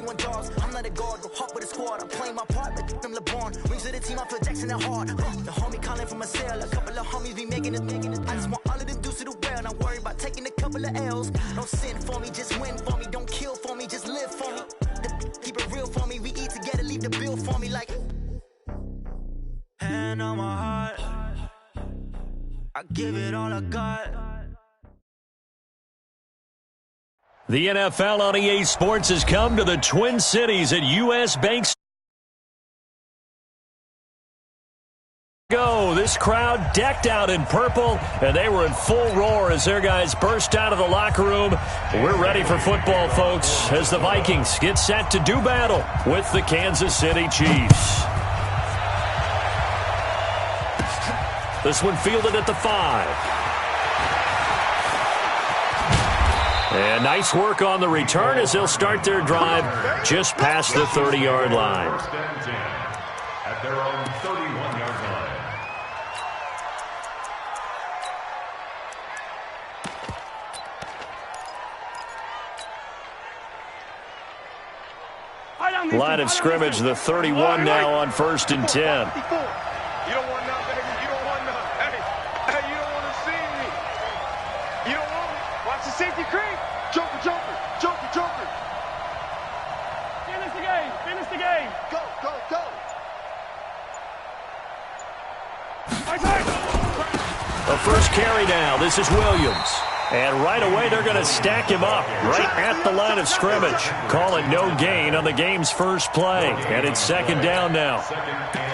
everyone dogs. I'm not a guard, go hard with a squad. I'm playing my part, but I'm LeBron. Wings of the team, I feel Jackson and hard. The homie calling from a cell, a couple of homies be making it. I just want all of them dudes to do well. Not worry about taking a couple of L's. Don't sin for me, just win for me. Don't kill for me, just live for me. Keep it real for me. We eat together, leave the bill for me like. Hand on my heart, I give it all I got. The NFL on EA Sports has come to the Twin Cities at U.S. Bank. This crowd decked out in purple, and they were in full roar as their guys burst out of the locker room. We're ready for football, folks, as the Vikings get set to do battle with the Kansas City Chiefs. This one fielded at the 5. And nice work on the return as they'll start their drive just past the 30-yard line. At their own 31-yard line. Line of scrimmage, the 31 now on 1st and 10. You don't want none, baby. You don't want none. Hey, you don't want to see me. You don't want me. Watch the safety creep. Joker. Finish the game. Go. The first carry now. This is Williams. And right away, they're going to stack him up right at the line of scrimmage. Call it no gain on the game's first play. And it's 2nd down now.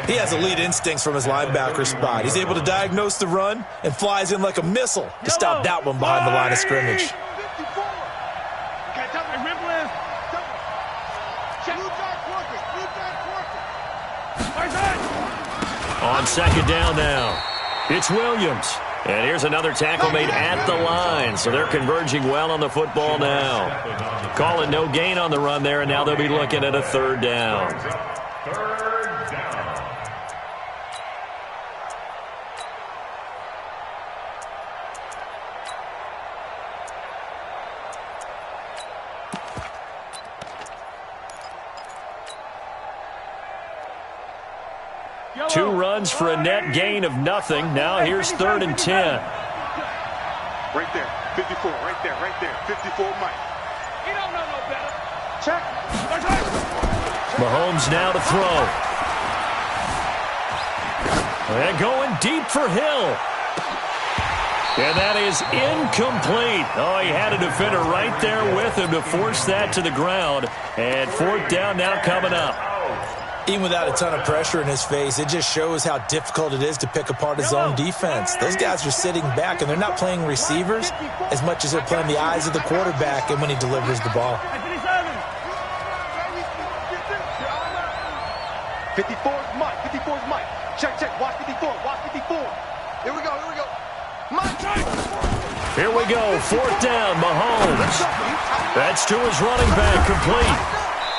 He has elite instincts from his linebacker spot. He's able to diagnose the run and flies in like a missile to stop that one behind the line of scrimmage. On 2nd down now, it's Williams. And here's another tackle made at the line. So they're converging well on the football now. Call it no gain on the run there, and now they'll be looking at a 3rd down. 3rd down. 2 runs for a net gain of nothing. Now here's 3rd and 10. Right there, 54, right there, 54 Mike. You don't know no better. Check. Mahomes now to throw. And going deep for Hill. And that is incomplete. Oh, he had a defender right there with him to force that to the ground. And 4th down now coming up. Even without a ton of pressure in his face, it just shows how difficult it is to pick apart his own defense. Those guys are sitting back, and they're not playing receivers as much as they're playing the eyes of the quarterback and when he delivers the ball. 54's Mike. Check. Watch 54. Here we go. Mike. Here we go. 4th down, Mahomes. That's to his running back, complete.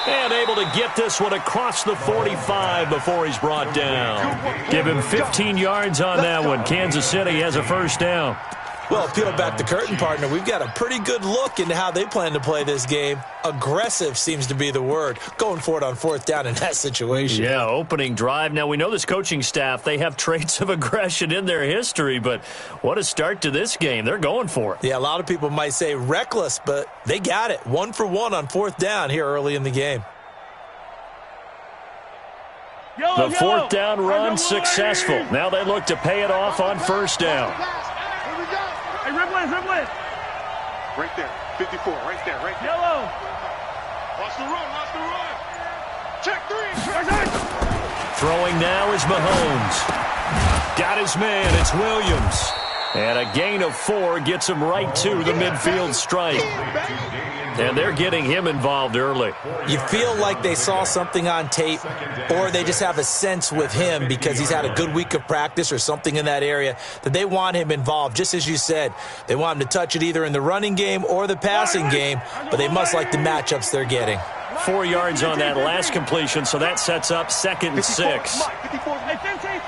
And able to get this one across the 45 before he's brought down. Give him 15 yards on that one. Kansas City has a 1st down. Well, peel back the curtain, partner. We've got a pretty good look into how they plan to play this game. Aggressive seems to be the word. Going for it on 4th down in that situation. Yeah, opening drive. Now, we know this coaching staff, they have traits of aggression in their history, but what a start to this game. They're going for it. Yeah, a lot of people might say reckless, but they got it. 1 for 1 on 4th down here early in the game. The 4th down run successful. Now they look to pay it off on 1st down. Hey, Ripley. Right there, 54, right there. Yellow. Watch the run. Check 3. Throwing now is Mahomes. Got his man, it's Williams. And a gain of 4 gets him right to the midfield stripe. And they're getting him involved early. You feel like they saw something on tape, or they just have a sense with him because he's had a good week of practice or something in that area that they want him involved. Just as you said, they want him to touch it either in the running game or the passing game, but they must like the matchups they're getting. 4 yards on that last completion, so that sets up 2nd and 6. 54. Hey, 15.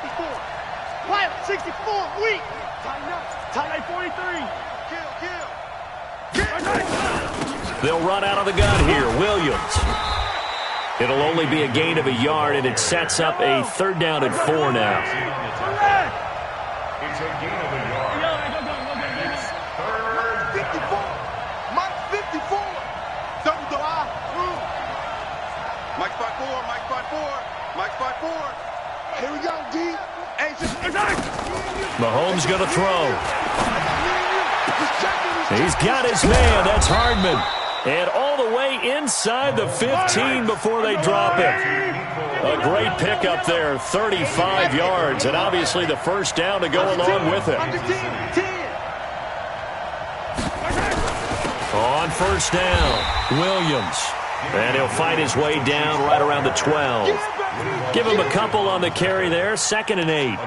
54. Quiet, 64, weak. Tighten up. 43. Kill. They'll run out of the gun here. Williams. It'll only be a gain of a yard, and it sets up a 3rd down and 4 now. It's a gain of a yard. It's 3rd down. Mike 54. Double the eye. Mike spot 4. Mike spot 4. Mike spot 4. Here we go, D. Mahomes going to throw. He's got his man. That's Hardman. And all the way inside the 15 before they drop it. A great pickup there, 35 yards, and obviously the 1st down to go along with it. On 1st down, Williams. And he'll fight his way down right around the 12. Give him a couple on the carry there, 2nd and 8.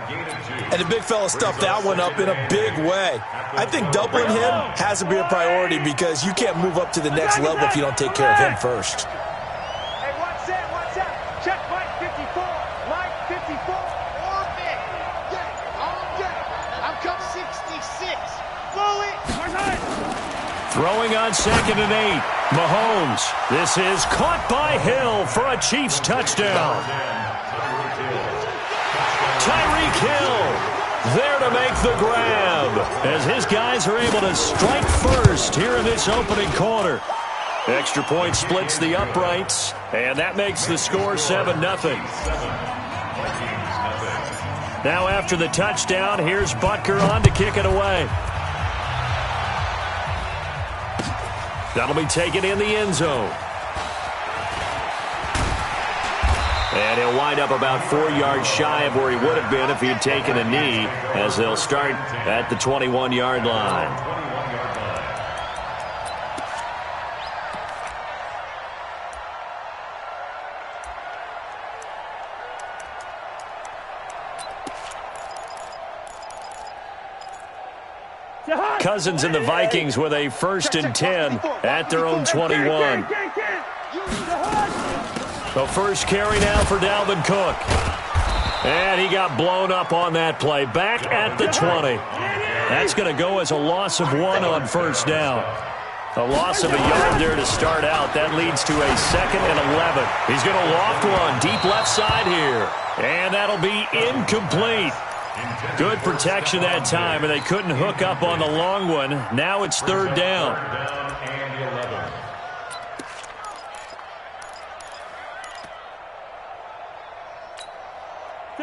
And the big fella stuffed that one up in a big way. I think doubling him has to be a priority because you can't move up to the next level if you don't take care of him first. Hey, watch that. Check Mike 54. Mike 54. Or me. I'm coming 66. Blow it. Throwing on 2nd and 8. Mahomes. This is caught by Hill for a Chiefs touchdown. Tyreek Hill there to make the grab as his guys are able to strike first here in this opening quarter. Extra point splits the uprights, and that makes the score 7-0. Now after the touchdown, here's Butker on to kick it away. That'll be taken in the end zone. And he'll wind up about 4 yards shy of where he would have been if he had taken a knee, as they'll start at the 21-yard line. Cousins and the Vikings with a 1st and 10 at their own 21. The first carry now for Dalvin Cook. And he got blown up on that play. Back at the 20. That's going to go as a loss of 1 on 1st down. A loss of a yard there to start out. That leads to a 2nd and 11. He's going to loft one deep left side here. And that'll be incomplete. Good protection that time, and they couldn't hook up on the long one. Now it's 3rd down.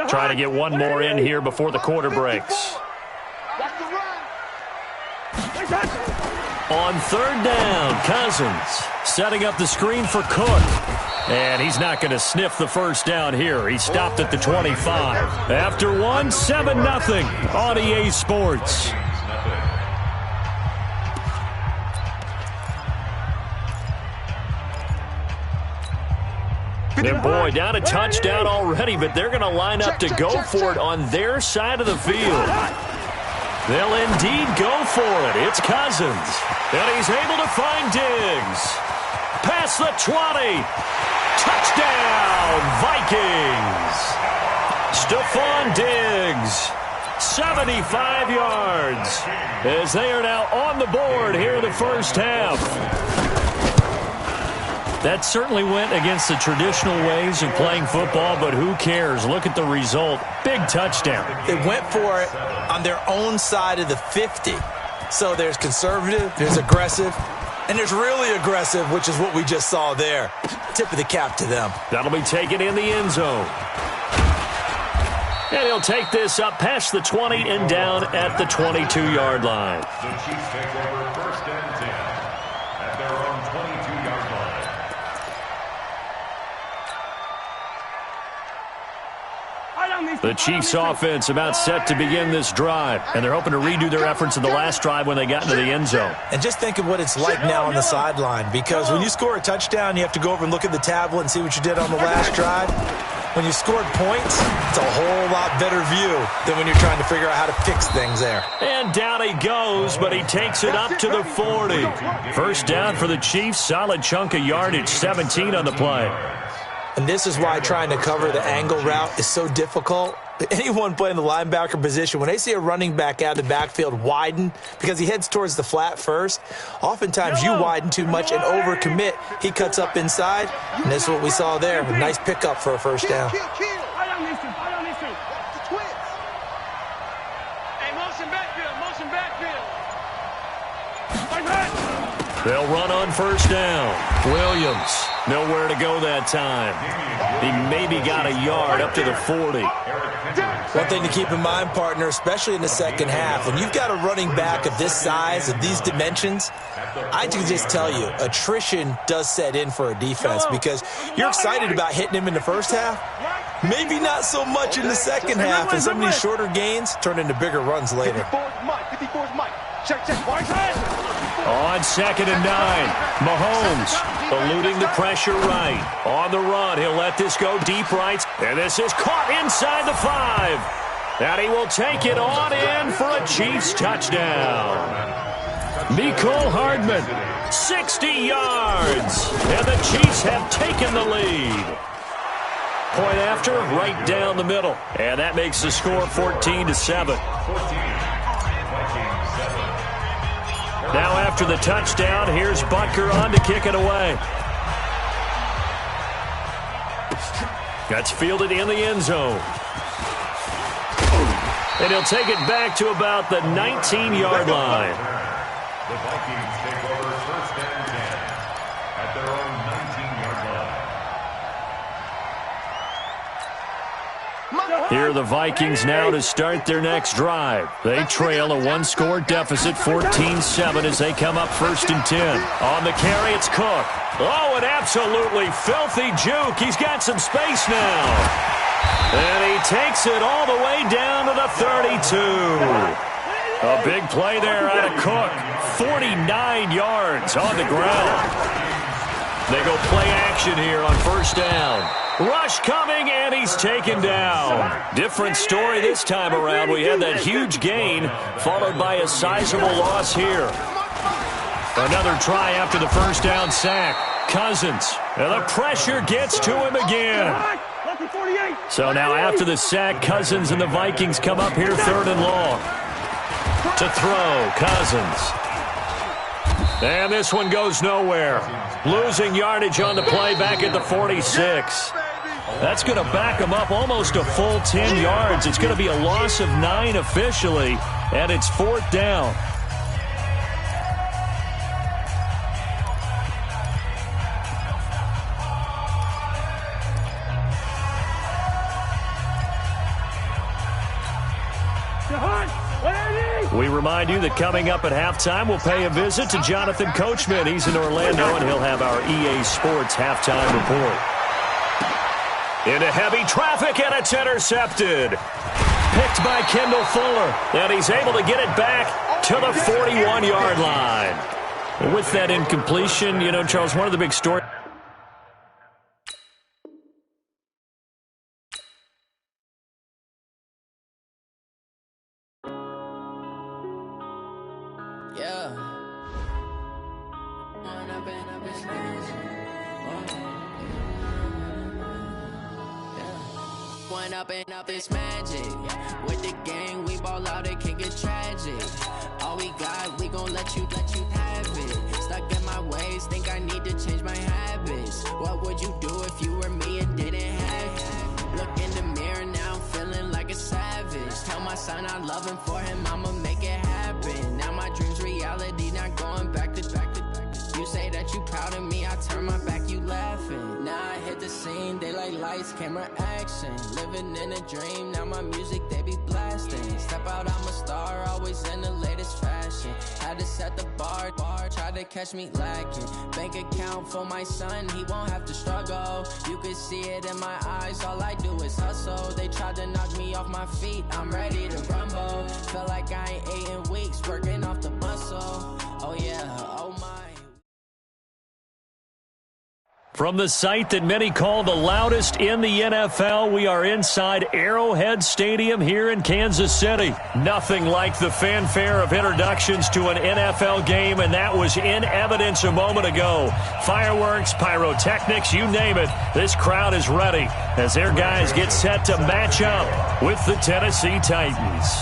Trying to get one more in here before the quarter breaks. On 3rd down, Cousins setting up the screen for Cook. And he's not going to sniff the 1st down here. He stopped at the 25. After one, 7-0 on EA Sports. And boy, down a touchdown already, but they're going to line up to go for it on their side of the field. They'll indeed go for it. It's Cousins. And he's able to find Diggs. Past the 20. Touchdown, Vikings. Stephon Diggs, 75 yards, as they are now on the board here in the 1st half. That certainly went against the traditional ways of playing football, but who cares? Look at the result. Big touchdown. They went for it on their own side of the 50. So there's conservative, there's aggressive, and there's really aggressive, which is what we just saw there. Tip of the cap to them. That'll be taken in the end zone. And he'll take this up past the 20 and down at the 22-yard line. The Chiefs take over 1st and 10 at their own 22-yard line. The Chiefs offense about set to begin this drive, and they're hoping to redo their efforts in the last drive when they got into the end zone. And just think of what it's like now on the sideline, because when you score a touchdown, you have to go over and look at the tablet and see what you did on the last drive. When you scored points, it's a whole lot better view than when you're trying to figure out how to fix things there. And down he goes, but he takes it up to the 40. 1st down for the Chiefs, solid chunk of yardage, 17 on the play. And this is why trying to cover the angle route is so difficult. anyone playing the linebacker position, when they see a running back out of the backfield widen because he heads towards the flat first, oftentimes you widen too much and overcommit. He cuts up inside, and that's what we saw there. A nice pickup for a first down. They'll run on first down. Williams, nowhere to go that time. He maybe got a yard up to the 40. One thing to keep in mind, partner, especially in the second half, when you've got a running back of this size, of these dimensions, I can just tell you, attrition does set in for a defense because you're excited about hitting him in the first half. Maybe not so much in the second half, and some of these shorter gains turn into bigger runs later. 54's Mike. Check. On 2nd and 9, Mahomes eluding the pressure right. On the run, he'll let this go deep right. And this is caught inside the 5. And he will take it on in for a Chiefs touchdown. Mecole Hardman, 60 yards. And the Chiefs have taken the lead. Point after, right down the middle. And that makes the score 14-7. Now after the touchdown, here's Butker on to kick it away. That's fielded in the end zone. And he'll take it back to about the 19-yard line. The Vikings take over first and 10 at their own 19-yard line. Here are the Vikings now to start their next drive. They trail a one-score deficit, 14-7, as they come up 1st and 10. On the carry, it's Cook. Oh, an absolutely filthy juke. He's got some space now. And he takes it all the way down to the 32. A big play there out of Cook. 49 yards on the ground. They go play action here on first down. Rush coming, and he's taken down. Different story this time around. We had that huge gain, followed by a sizable loss here. Another try after the first down sack. Cousins, and the pressure gets to him again. So now after the sack, Cousins and the Vikings come up here 3rd and long. To throw, Cousins. And this one goes nowhere. Losing yardage on the play back at the 46. That's going to back him up almost a full 10 yards. It's going to be a loss of 9 officially, and it's 4th down. We remind you that coming up at halftime, we'll pay a visit to Jonathan Coachman. He's in Orlando, and he'll have our EA Sports halftime report. Into heavy traffic, and it's intercepted. Picked by Kendall Fuller, and he's able to get it back to the 41-yard line. With that incompletion, you know, Charles, one of the big stories. Up it's magic. With the gang, we ball out, it can get tragic. All we got, we gon' let you have it. Stuck in my ways, think I need to change my habits. What would you do if you were me and didn't have it? Look in the mirror, now I'm feeling like a savage. Tell my son I love him, for him I'ma make it happen. Now my dream's reality, not going back to back. You say that you proud of me, I turn my back, you laughing. Now I hit the scene, they like lights, camera, action. Living in a dream, now my music, they be blasting. Step out, I'm a star, always in the latest fashion. Had to set the bar, try to catch me lacking. Bank account for my son, he won't have to struggle. You can see it in my eyes, all I do is hustle. They tried to knock me off my feet, I'm ready to rumble. Feel like I ain't ate in weeks, working off the muscle. Oh yeah, oh my. From the site that many call the loudest in the NFL, we are inside Arrowhead Stadium here in Kansas City. Nothing like the fanfare of introductions to an NFL game, and that was in evidence a moment ago. Fireworks, pyrotechnics, you name it. This crowd is ready as their guys get set to match up with the Tennessee Titans.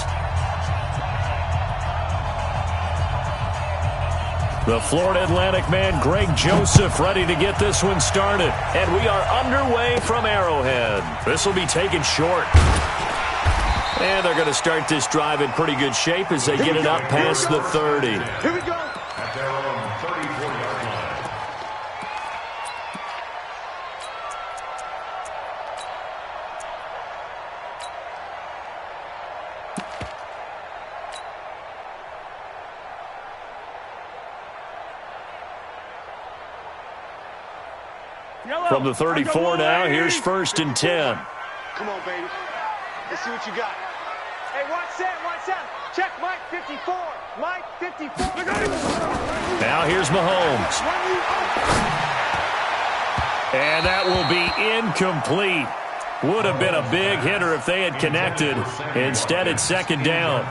The Florida Atlantic man, Greg Joseph, ready to get this one started. And we are underway from Arrowhead. This will be taken short. And they're going to start this drive in pretty good shape as they get it up past the 30. Here we go. At their own 34-yard line. From the 34 now, here's 1st and 10. Come on, baby. Let's see what you got. Hey, watch that. Check Mike 54. Mike 54. Now here's Mahomes. And that will be incomplete. Would have been a big hitter if they had connected. Instead, it's 2nd down.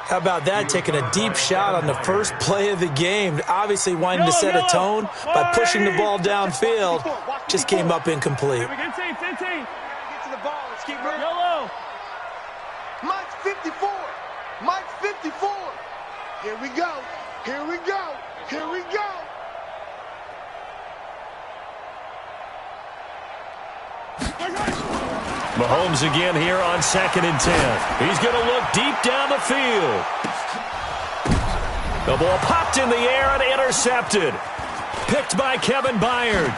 How about that, taking a deep shot on the first play of the game, obviously wanting to set a tone by pushing the ball downfield, just came up incomplete. 15. Get to the ball. Let's keep moving. Yolo. Mike's 54. Mike's 54. Here we go. Here we go. Here we go. Mahomes again here on 2nd and 10. He's going to look deep down the field. The ball popped in the air and intercepted. Picked by Kevin Byard.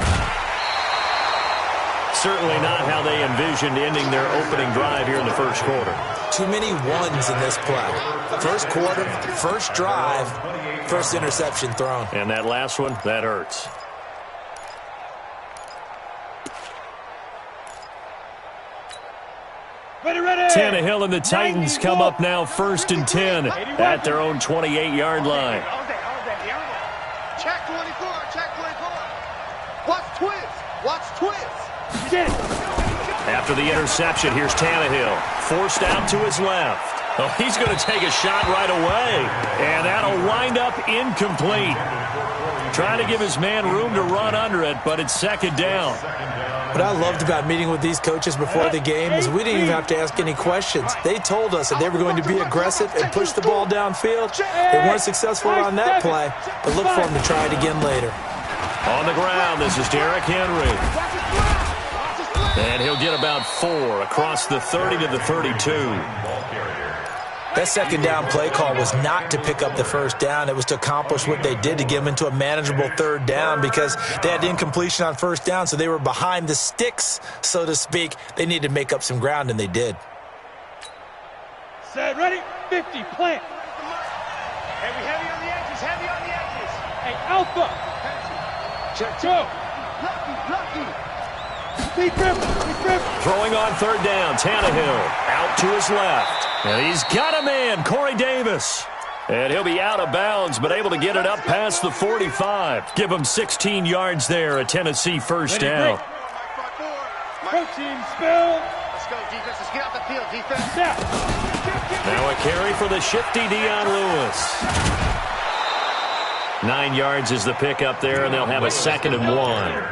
Certainly not how they envisioned ending their opening drive here in the first quarter. Too many ones in this play. First quarter, first drive, first interception thrown. And that last one, that hurts. Tannehill and the Titans come up now 1st and 10 at their own 28-yard line. Check 24. Watch twist. After the interception, here's Tannehill. Forced out to his left. Oh, he's going to take a shot right away. And that'll wind up incomplete. Trying to give his man room to run under it, but it's 2nd down. What I loved about meeting with these coaches before the game is we didn't even have to ask any questions. They told us that they were going to be aggressive and push the ball downfield. They weren't successful on that play, but look for them to try it again later. On the ground, this is Derrick Henry. And he'll get about 4 across the 30 to the 32. That 2nd down play call was not to pick up the 1st down. It was to accomplish what they did to get them into a manageable 3rd down because they had incompletion on 1st down, so they were behind the sticks, so to speak. They needed to make up some ground, and they did. Set, ready, 50, plant. Hey, we heavy on the edges. Hey, Alpha. Check. Go. Lucky. Deep grip. Throwing on 3rd down, Tannehill out to his left. And he's got a man, Corey Davis. And he'll be out of bounds, but able to get it up past the 45. Give him 16 yards there, a Tennessee 1st down. Protein spill. Let's go, defense. Let's get off the field, defense. Now a carry for the shifty Dion Lewis. 9 yards is the pickup there, and they'll have a 2nd and 1.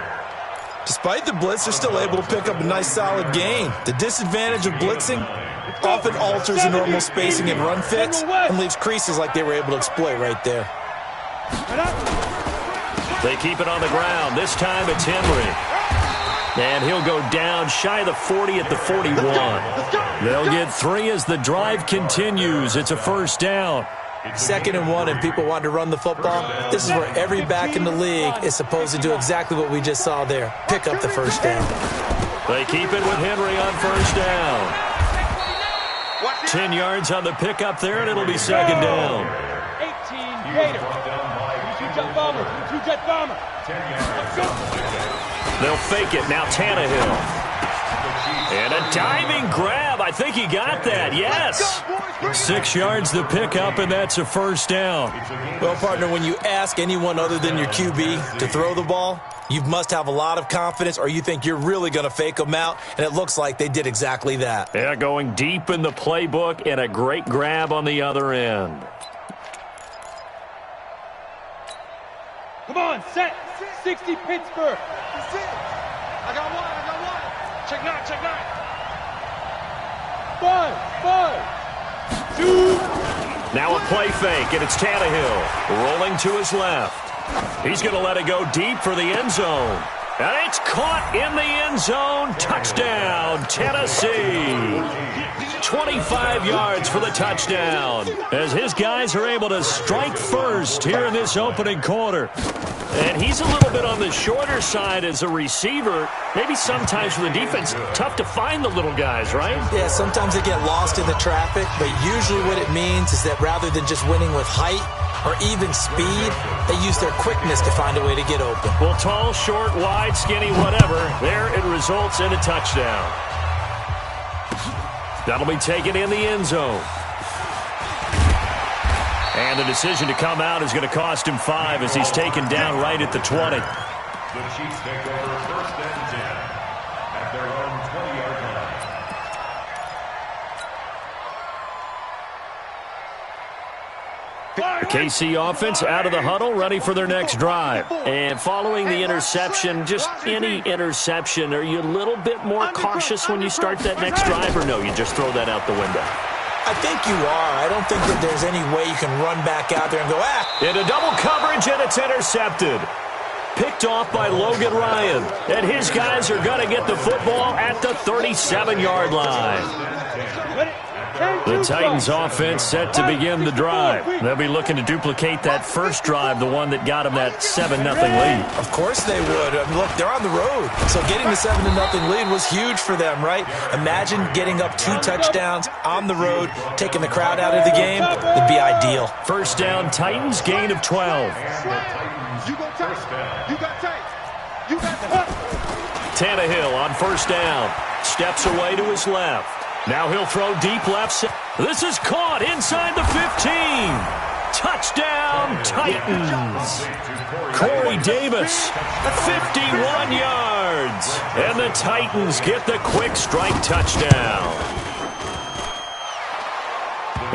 Despite the blitz, they're still able to pick up a nice solid gain. The disadvantage of blitzing often alters the normal spacing and run fits and leaves creases like they were able to exploit right there. They keep it on the ground. This time it's Henry. And he'll go down shy of the 40 at the 41. They'll get 3 as the drive continues. It's a 1st down. 2nd and 1 and people want to run the football. This is where every back in the league is supposed to do exactly what we just saw there. Pick up the 1st down. They keep it with Henry on 1st down. 10 yards on the pickup there, and it'll be 2nd down. 18 Gator. 2-jet bomber. 2-jet bomber. They'll fake it. Now Tannehill. And a diving grab. I think he got that. Yes. 6 yards the pickup, and that's a 1st down. Well, partner, when you ask anyone other than your QB to throw the ball, You must have a lot of confidence, or you think you're really going to fake them out, and it looks like they did exactly that. Yeah, going deep in the playbook and a great grab on the other end. Come on, set. 60 Pittsburgh. That's it. I got one. Check nine. 5, 2. Now a play fake, and it's Tannehill rolling to his left. He's going to let it go deep for the end zone. And it's caught in the end zone. Touchdown, Tennessee. 25 yards for the touchdown as his guys are able to strike first here in this opening quarter. And he's a little bit on the shorter side as a receiver. Maybe sometimes for the defense, tough to find the little guys, right? Yeah, sometimes they get lost in the traffic, but usually what it means is that rather than just winning with height or even speed, they use their quickness to find a way to get open. Well, tall, short, wide, skinny, whatever, there it results in a touchdown. That'll be taken in the end zone. And the decision to come out is going to cost him 5 as he's taken down right at the 20. The Chiefs take over 1st and 10 at their own 20-yard line. The KC offense out of the huddle, ready for their next drive. And following the interception, just any interception, are you a little bit more cautious when you start that next drive, or no, you just throw that out the window? I think you are. I don't think that there's any way you can run back out there and go, Into double coverage, and it's intercepted. Picked off by Logan Ryan. And his guys are going to get the football at the 37-yard line. The Titans offense set to begin the drive. They'll be looking to duplicate that first drive, the one that got them that 7-0 lead. Of course they would. I mean, look, they're on the road. So getting the 7-0 lead was huge for them, right? Imagine getting up 2 touchdowns on the road, taking the crowd out of the game. It'd be ideal. First down, Titans, gain of 12. You got tight. Tannehill on first down. Steps away to his left. Now he'll throw deep left. This is caught inside the 15. Touchdown, Titans. Corey Davis, 51 yards. And the Titans get the quick strike touchdown.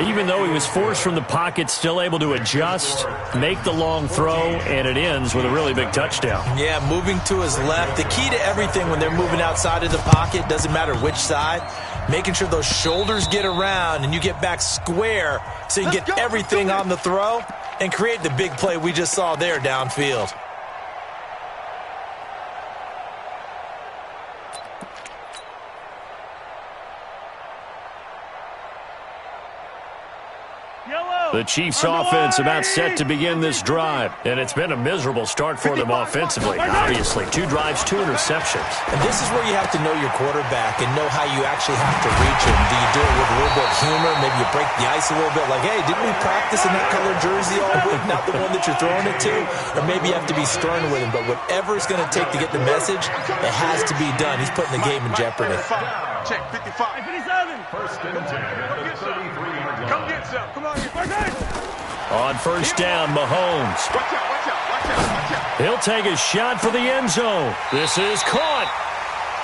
Even though he was forced from the pocket, still able to adjust, make the long throw, and it ends with a really big touchdown. Yeah, moving to his left. The key to everything when they're moving outside of the pocket, doesn't matter which side, making sure those shoulders get around and you get back square so you can get everything on the throw and create the big play we just saw there downfield. The Chiefs offense about set to begin this drive, and it's been a miserable start for them offensively. Obviously, 2 drives, 2 interceptions. And this is where you have to know your quarterback and know how you actually have to reach him. Do you do it with a little bit of humor? Maybe you break the ice a little bit like, hey, didn't we practice in that colored jersey all week? Not the one that you're throwing it to. Or maybe you have to be stern with him. But whatever it's going to take to get the message, it has to be done. He's putting the game in jeopardy. Check 55. 57. 1st and 10 at the 33-yard line. Come get some. Come on. On first down, Mahomes. Watch out. He'll take a shot for the end zone. This is caught.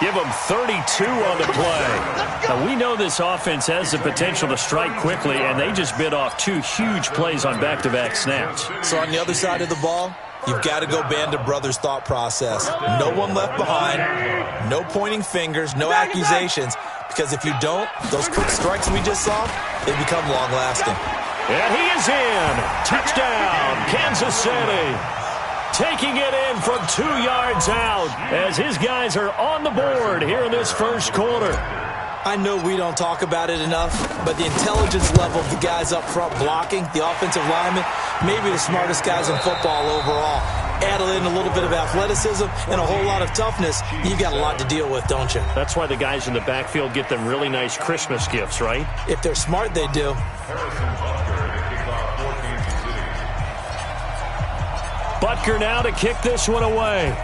Give him 32 on the play. Now, we know this offense has the potential to strike quickly, and they just bit off 2 huge plays on back-to-back snaps. So on the other side of the ball, you've got to go Band of Brothers thought process. No one left behind, no pointing fingers, no accusations, because if you don't, those quick strikes we just saw, they become long-lasting. And he is in. Touchdown, Kansas City. Taking it in from 2 yards out as his guys are on the board here in this first quarter. I know we don't talk about it enough, but the intelligence level of the guys up front blocking, the offensive linemen, maybe the smartest guys in football overall. Add in a little bit of athleticism and a whole lot of toughness, you've got a lot to deal with, don't you? That's why the guys in the backfield get them really nice Christmas gifts, right? If they're smart, they do. Butker now to kick this one away.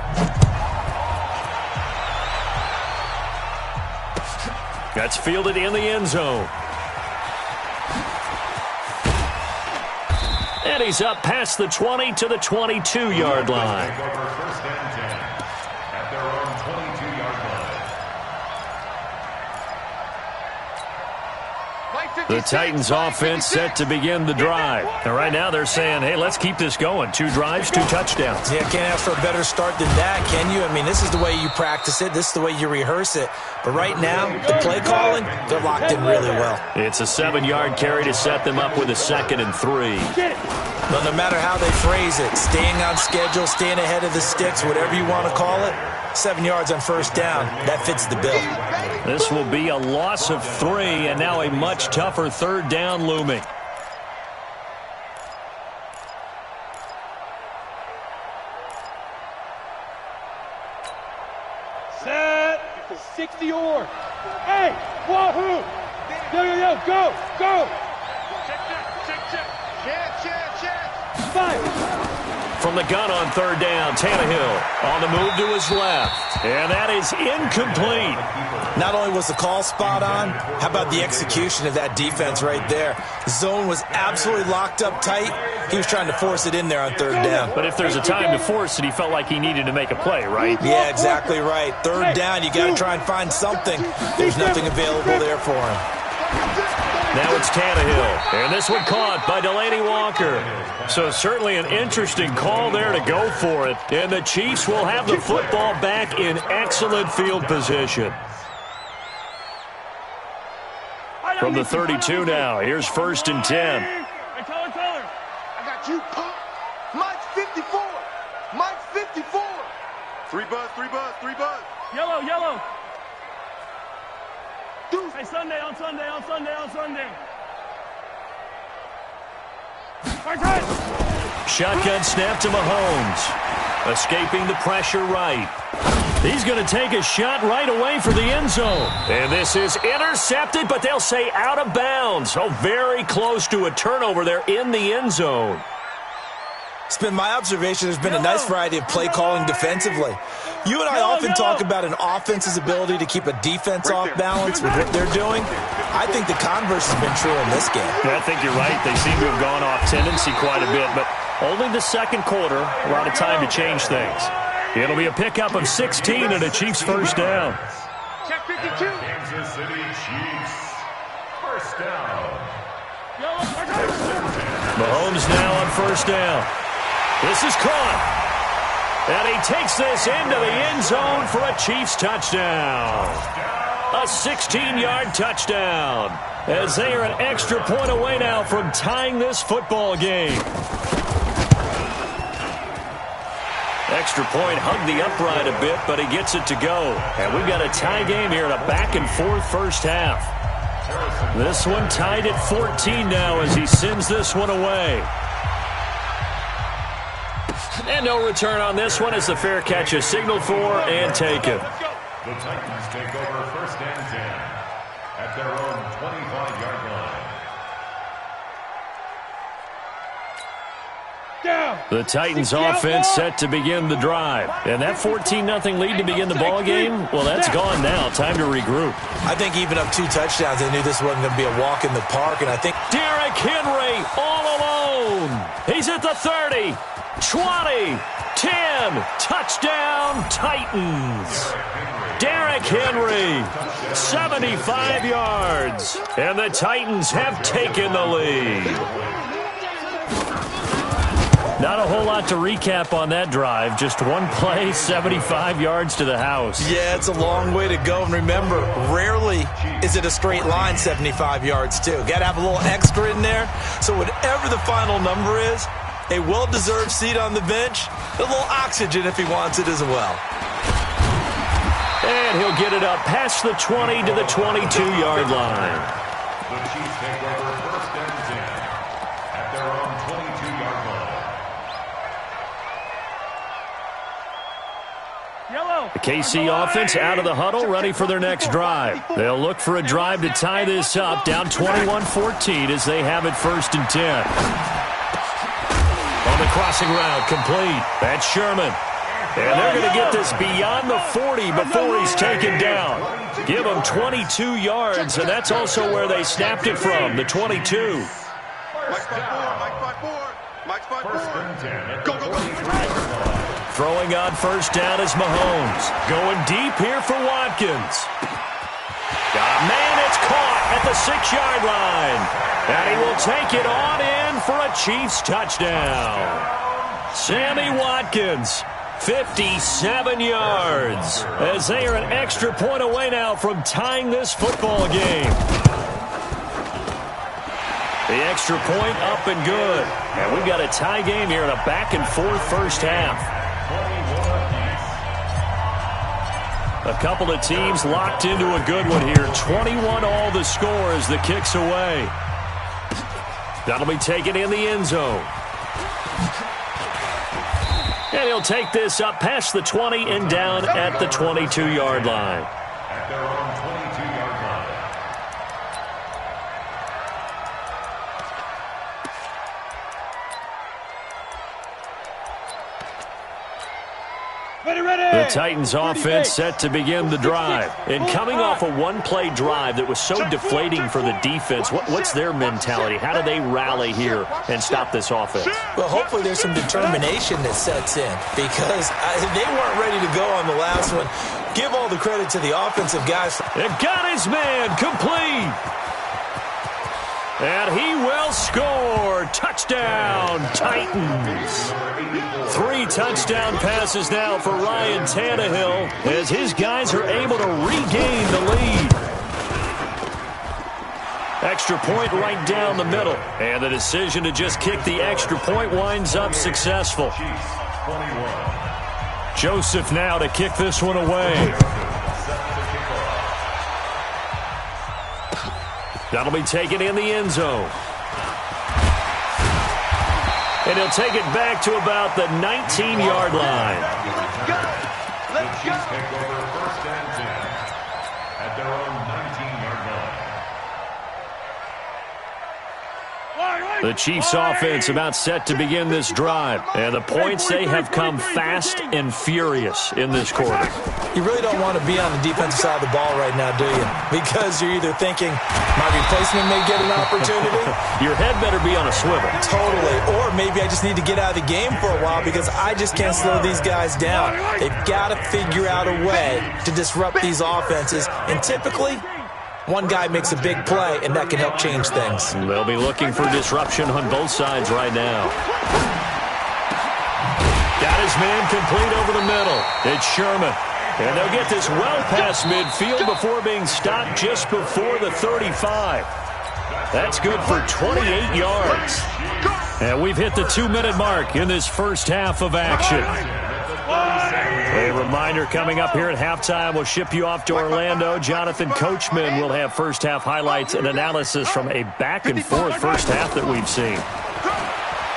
That's fielded in the end zone. And he's up past the 20 to the 22-yard line. The Titans offense set to begin the drive. And right now they're saying, hey, let's keep this going. 2 drives, 2 touchdowns. Yeah, can't ask for a better start than that, can you? I mean, this is the way you practice it. This is the way you rehearse it. But right now, the play calling, they're locked in really well. It's a 7-yard carry to set them up with a 2nd and 3. But no matter how they phrase it, staying on schedule, staying ahead of the sticks, whatever you want to call it, 7 yards on first down, that fits the bill. This will be a loss of 3, and now a much tougher 3rd down looming. Set. 60 or. Hey, wahoo! Yo, go, go! Check. 5. From the gun on 3rd down, Tannehill on the move to his left. And that is incomplete. Not only was the call spot on, how about the execution of that defense right there? The zone was absolutely locked up tight. He was trying to force it in there on 3rd down. But if there's a time to force it, he felt like he needed to make a play, right? Yeah, exactly right. 3rd down, you got to try and find something. There's nothing available there for him. Now it's Tannehill, and this one caught by Delaney Walker. So certainly an interesting call there to go for it. And the Chiefs will have the football back in excellent field position. From the 32 now, here's 1st and 10. I got you, Pop. Mike's 54. Mike's 54. 3 buzz. Yellow. Deuce. Hey, Sunday. Shotgun snap to Mahomes. Escaping the pressure right. He's going to take a shot right away for the end zone. And this is intercepted, but they'll say out of bounds. Oh, very close to a turnover there in the end zone. It's been my observation there's been a nice variety of play calling defensively. You and I often talk about an offense's ability to keep a defense off balance with what they're doing. I think the converse has been true in this game. Yeah, I think you're right. They seem to have gone off tendency quite a bit, but only the 2nd quarter, a lot of time to change things. It'll be a pickup of 16 and a Chiefs 1st down. Check 52. Kansas City Chiefs. 1st down. Mahomes now on 1st down. This is caught. And he takes this into the end zone for a Chiefs touchdown. A 16-yard touchdown. As they are an extra point away now from tying this football game. Extra point hugged the upright a bit, but he gets it to go. And we've got a tie game here in a back-and-forth first half. This one tied at 14 now as he sends this one away. And no return on this one as the fair catch is signaled for and taken. The Titans take over 1st and 10 at their own 25-yard line. The Titans offense set to begin the drive. And that 14-0 lead to begin the ball game, well, that's gone now. Time to regroup. I think even up 2 touchdowns, they knew this wasn't going to be a walk in the park. And I think Derrick Henry all alone. He's at the 30, 20, 10. Touchdown, Titans. Derrick Henry, 75 yards. And the Titans have taken the lead. Not a whole lot to recap on that drive. Just one play, 75 yards to the house. Yeah, it's a long way to go. And remember, rarely is it a straight line 75 yards, too. Got to have a little extra in there. So whatever the final number is, a well-deserved seat on the bench, a little oxygen if he wants it as well. And he'll get it up past the 20 to the 22-yard line. The Chiefs take over 1st and 10 at their own 22-yard line. The KC offense out of the huddle, ready for their next drive. They'll look for a drive to tie this up, down 21-14 as they have it 1st and 10. On the crossing route, complete. That's Sherman. And they're going to get this beyond the 40 before he's taken down. Give him 22 yards, and that's also where they snapped it from, the 22. Mike's 5-4. 1st and 10. Go. Throwing on 1st down is Mahomes. Going deep here for Watkins. Got a man, it's caught at the 6-yard line. And he will take it on in for a Chiefs touchdown. Sammy Watkins, 57 yards, as they are an extra point away now from tying this football game. The extra point up and good. And we've got a tie game here in a back-and-forth first half. A couple of teams locked into a good one here. 21 all the score as the kick's away. That'll be taken in the end zone. And he'll take this up past the 20 and down at the 22-yard line. At their own 22-yard line. The Titans offense set to begin the drive. And coming off a one-play drive that was so deflating for the defense, what's their mentality? How do they rally here and stop this offense? Well, hopefully there's some determination that sets in because they weren't ready to go on the last one. Give all the credit to the offensive guys. And got his man complete. And he will score. Touchdown, Titans. 3 touchdown passes now for Ryan Tannehill as his guys are able to regain the lead. Extra point right down the middle. And the decision to just kick the extra point winds up successful. Joseph now to kick this one away. That'll be taken in the end zone. And he'll take it back to about the 19-yard line. Let's go! Let's go! Take over first and 10 at their own 19-yard line. The Chiefs offense about set to begin this drive. And the points, they have come fast and furious in this quarter. You really don't want to be on the defensive side of the ball right now, do you? Because you're either thinking, my replacement may get an opportunity. Your head better be on a swivel. Totally. Or maybe I just need to get out of the game for a while because I just can't slow these guys down. They've got to figure out a way to disrupt these offenses. And typically, one guy makes a big play, and that can help change things. They'll be looking for disruption on both sides right now. Got his man complete over the middle. It's Sherman. And they'll get this well past midfield before being stopped just before the 35. That's good for 28 yards. And we've hit the 2-minute mark in this first half of action. A reminder coming up here at halftime, we'll ship you off to Orlando. Jonathan Coachman will have first half highlights and analysis from a back-and-forth first half that we've seen.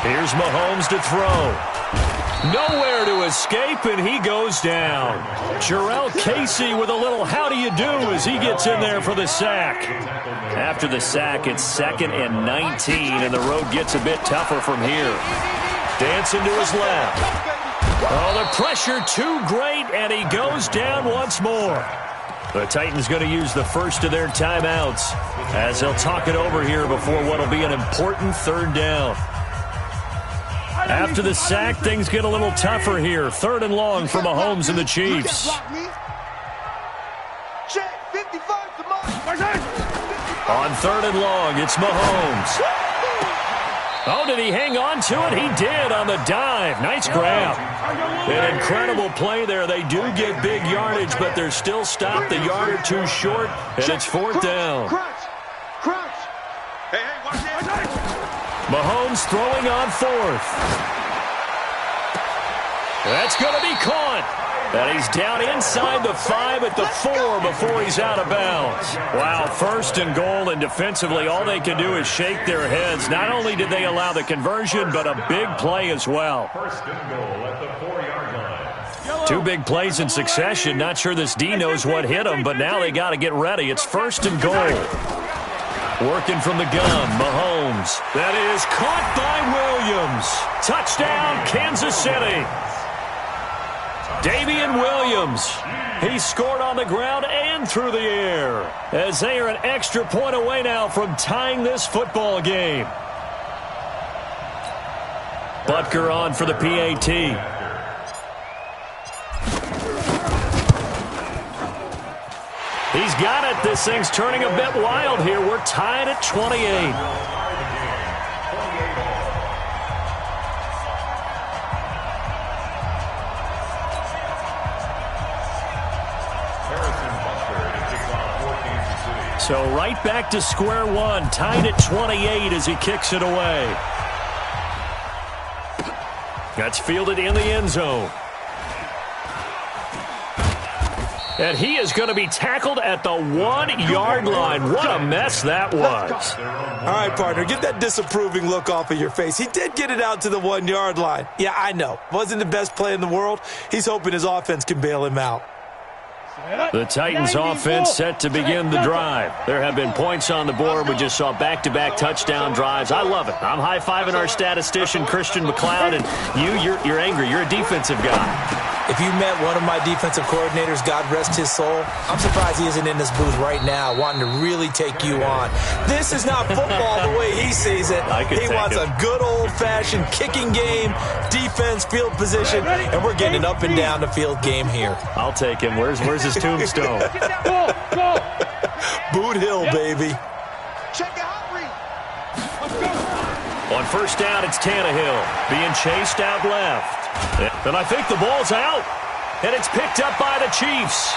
Here's Mahomes to throw. Nowhere to escape, and he goes down. Jarrell Casey with a little how do you do as he gets in there for the sack. After the sack, it's 2nd and 19, and the road gets a bit tougher from here. Dancing to his left. Oh, the pressure too great, and he goes down once more. The Titans going to use the first of their timeouts as they'll talk it over here before what will be an important 3rd down. After the sack, things get a little tougher here. 3rd and long for Mahomes and the Chiefs. On 3rd and long, it's Mahomes. Oh, did he hang on to it? He did on the dive. Nice grab. An incredible play there. They do get big yardage, but they're still stopped a yard or two short, and it's 4th down. Mahomes throwing on 4th. That's going to be caught. And he's down inside the 5 at the 4 before he's out of bounds. Wow, 1st and goal, and defensively all they can do is shake their heads. Not only did they allow the conversion, but a big play as well. 1st and goal at the 4-yard line. 2 big plays in succession. Not sure this D knows what hit him, but now they got to get ready. It's 1st and goal. Working from the gun, Mahomes. That is caught by Williams. Touchdown, Kansas City. Damian Williams. He scored on the ground and through the air as they are an extra point away now from tying this football game. Butker on for the PAT. He's got it. This thing's turning a bit wild here. We're tied at 28. So right back to square one, tied at 28 as he kicks it away. That's fielded in the end zone. And he is going to be tackled at the 1-yard line. What a mess that was. All right, partner, get that disapproving look off of your face. He did get it out to the 1-yard line. Yeah, I know. Wasn't the best play in the world. He's hoping his offense can bail him out. The Titans offense set to begin the drive. There have been points on the board. We just saw back-to-back touchdown drives. I love it. I'm high-fiving our statistician, Christian McLeod, and you're angry. You're a defensive guy. If you met one of my defensive coordinators, God rest his soul, I'm surprised he isn't in this booth right now wanting to really take you on. This is not football the way he sees it. He wants a good old-fashioned kicking game, defense, field position, and we're getting an up and down the field game here. I'll take him. Where's his tombstone? Boot Hill, baby. Check it out, Reed. On first down, it's Tannehill being chased out left. And I think the ball's out. And it's picked up by the Chiefs.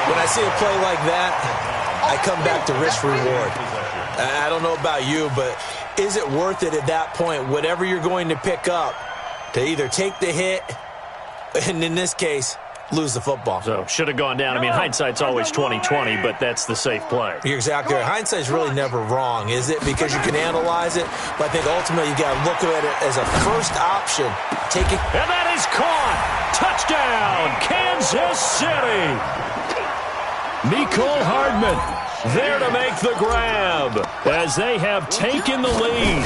When I see a play like that, I come back to risk-reward. I don't know about you, but is it worth it at that point, whatever you're going to pick up, to either take the hit, and in this case, lose the football? So, should have gone down. I mean, hindsight's always 20/20, but that's the safe play. You're exactly right. Hindsight's really never wrong, is it? Because you can analyze it, but I think ultimately you got to look at it as a first option. Take it. And that is caught. Touchdown, Kansas City. Mecole Hardman there to make the grab as they have taken the lead.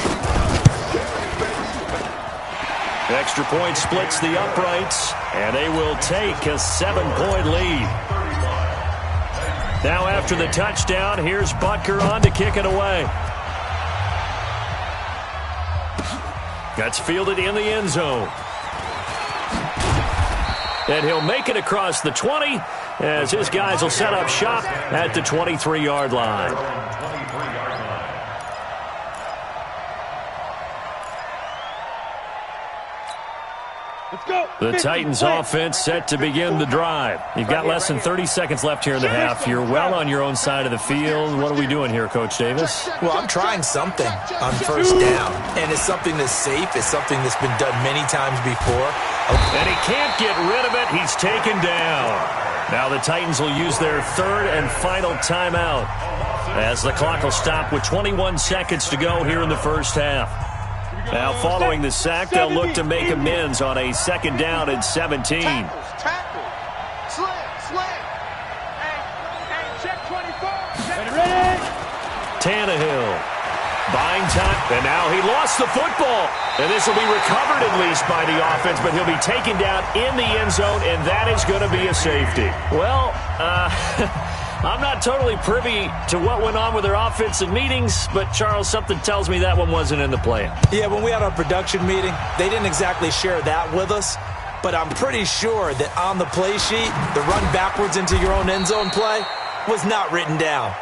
Extra point splits the uprights, and they will take a 7-point lead. Now after the touchdown, here's Butker on to kick it away. That's fielded in the end zone. And he'll make it across the 20 as his guys will set up shop at the 23-yard line. The Titans offense set to begin the drive. You've got less than 30 seconds left here in the half. You're well on your own side of the field. What are we doing here, Coach Davis? Well, I'm trying something on first down. And it's something that's safe. It's something that's been done many times before. And he can't get rid of it. He's taken down. Now the Titans will use their third and final timeout as the clock will stop with 21 seconds to go here in the first half. Now, following the sack, they'll look to make amends on a second down and 17. Tackle. Slam. Hey, check 24. Ready? Tannehill buying time, and now he lost the football. And this will be recovered at least by the offense, but he'll be taken down in the end zone, and that is going to be a safety. Well, I'm not totally privy to what went on with their offensive meetings, but, Charles, something tells me that one wasn't in the plan. Yeah, when we had our production meeting, they didn't exactly share that with us, but I'm pretty sure that on the play sheet, the run backwards into your own end zone play was not written down.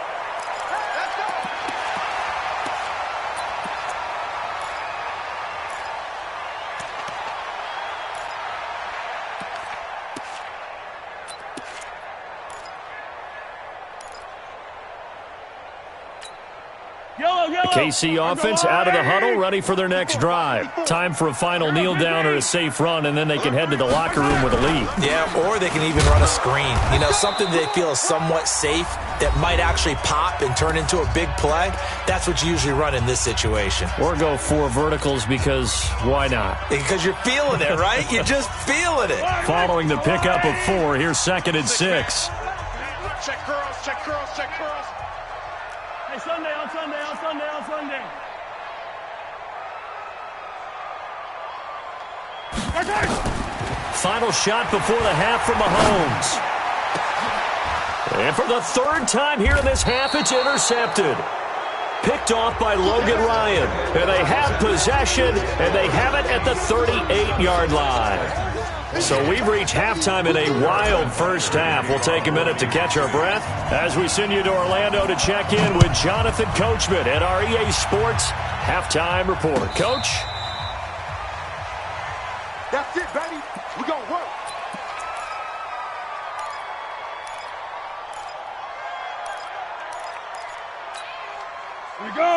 KC offense out of the huddle, ready for their next drive. Time for a final kneel down or a safe run, and then they can head to the locker room with a lead. Yeah, or they can even run a screen. You know, something they feel is somewhat safe that might actually pop and turn into a big play. That's what you usually run in this situation. Or go 4 verticals because why not? Because you're feeling it, right? You're just feeling it. Following the pickup of 4, here's 2nd and 6. Check curls. Hey, Sunday. Final shot before the half from Mahomes. And for the 3rd time here in this half, it's intercepted. Picked off by Logan Ryan. And they have possession, and they have it at the 38-yard line. So we've reached halftime in a wild first half. We'll take a minute to catch our breath as we send you to Orlando to check in with Jonathan Coachman at our EA Sports Halftime Report. Coach? That's it, baby. We're going to work.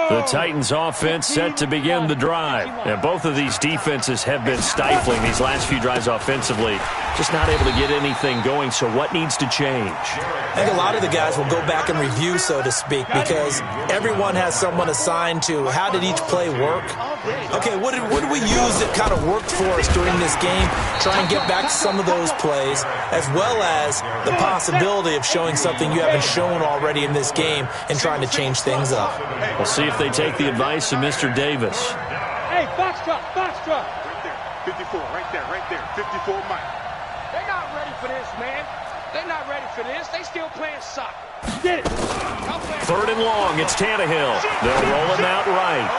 The Titans offense set to begin the drive. And both of these defenses have been stifling these last few drives offensively. Just not able to get anything going, so what needs to change? I think a lot of the guys will go back and review, so to speak, because everyone has someone assigned to how did each play work. Okay, what did we use that kind of worked for us during this game? Try and get back to some of those plays, as well as the possibility of showing something you haven't shown already in this game and trying to change things up. We'll see if they take the advice of Mr. Davis. Hey, box truck, box truck. Right there, 54, right there, 54 Mike. They're not ready for this, man. They're not ready for this. They still playing soccer. Get it. Third and long, it's Tannehill. They'll roll him out right.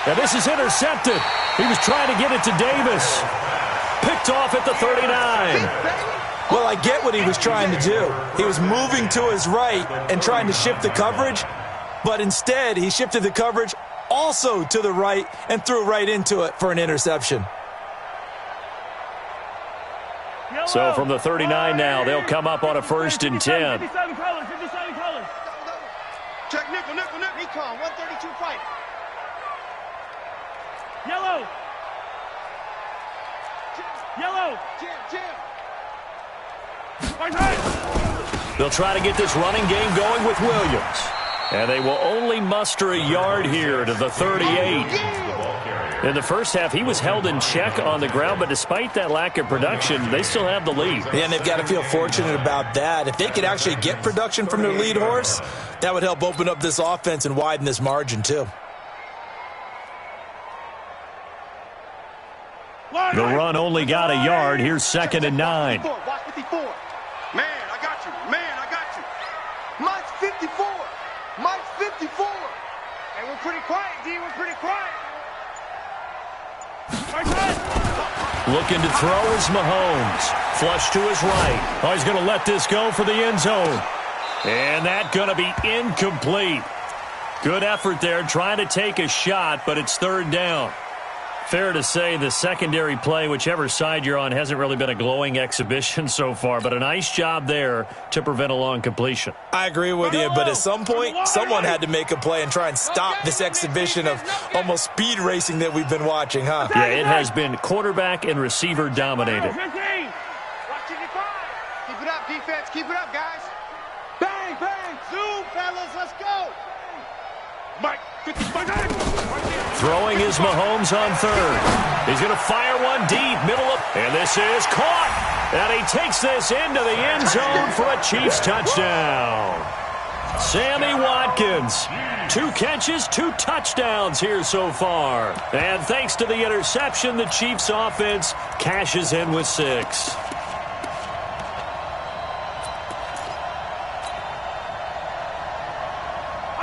And this is intercepted. He was trying to get it to Davis. Picked off at the 39. Well, I get what he was trying to do. He was moving to his right and trying to shift the coverage, but instead he shifted the coverage also to the right and threw right into it for an interception. So from the 39 now, they'll come up on a 1st and 10. 57 colors, 57 colors. Check nickel. Recon, 132 fight. Yellow. Yellow. Jam. They'll try to get this running game going with Williams. And they will only muster a yard here to the 38. In the first half, he was held in check on the ground, but despite that lack of production, they still have the lead. Yeah, and they've got to feel fortunate about that. If they could actually get production from their lead horse, that would help open up this offense and widen this margin, too. The run only got a yard. Here's 2nd and 9. Watch 54. Man, I got you. Mike's 54. Mike's 54. Hey, we're pretty quiet, D. We're pretty quiet. Looking to throw is Mahomes. Flush to his right. Oh, he's going to let this go for the end zone. And that's going to be incomplete. Good effort there, trying to take a shot, but it's 3rd down. Fair to say the secondary play, whichever side you're on, hasn't really been a glowing exhibition so far, but a nice job there to prevent a long completion. I agree with you, but at some point, someone had to make a play and try and stop this exhibition of almost speed racing that we've been watching, huh? Yeah, it has been quarterback and receiver dominated. 15. Keep it up, defense. Keep it up, guys. Bang, bang. Zoom, fellas. Let's go. Mike, 55. Throwing is Mahomes on 3rd. He's going to fire one deep, middle of, and this is caught. And he takes this into the end zone for a Chiefs touchdown. Sammy Watkins, 2 catches, 2 touchdowns here so far. And thanks to the interception, the Chiefs offense cashes in with 6.